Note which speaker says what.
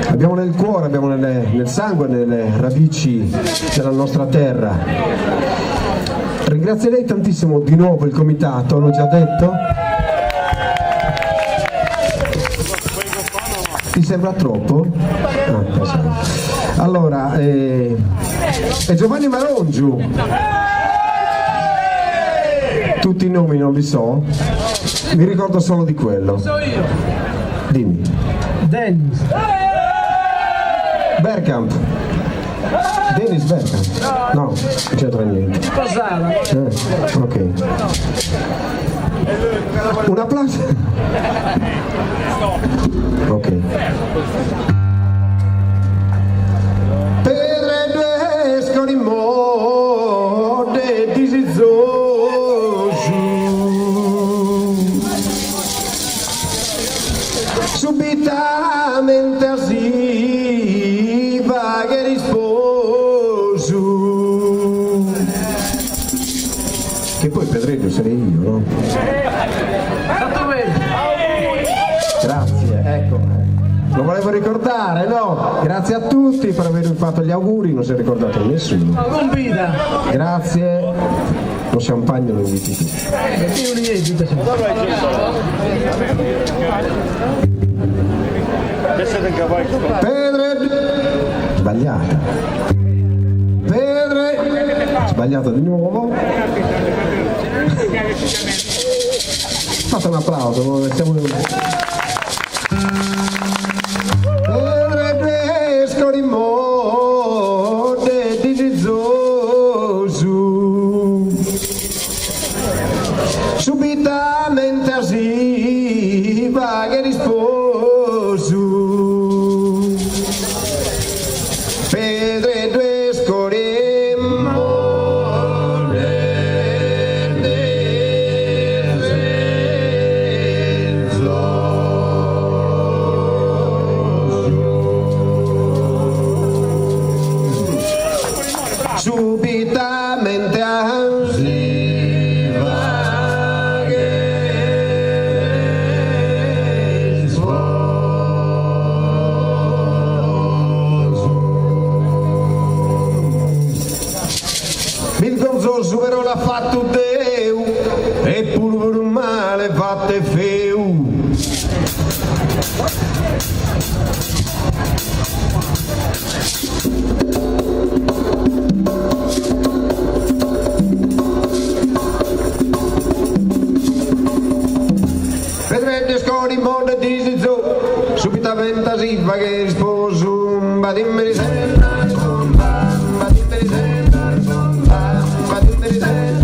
Speaker 1: abbiamo nel cuore, abbiamo nel sangue, nelle radici della nostra terra. Ringrazierei tantissimo di nuovo il comitato, l'ho già detto. Ti sembra troppo? Allora, è Giovanni Marongiu. Tutti i nomi non li so, mi ricordo solo di quello. Dimmi.
Speaker 2: Dennis
Speaker 1: Bergkamp. Dennis Bergkamp. No, non c'entra niente. Ok. Un applauso. Ok. Subitamente arriva che risposo, che poi Pedreggio sarei io, no? Grazie, ecco, lo volevo ricordare, no? Grazie a tutti per avermi fatto gli auguri, non si è ricordato nessuno. Grazie, lo champagne lo inviti tu. Pedre, sbagliata. Pedre, sbagliata di nuovo. Fate un applauso, siamo Pedre pesco di mode di Gizosu. Subitamente arriva che risposo. Pedre due scoremmo subitamente superò l'ha fatto Deu e pur per un male fatte feu. Vedrete scori mondo di Zizzo, subitamente arriva che risposo, badimmi di sera, badimmi di sera.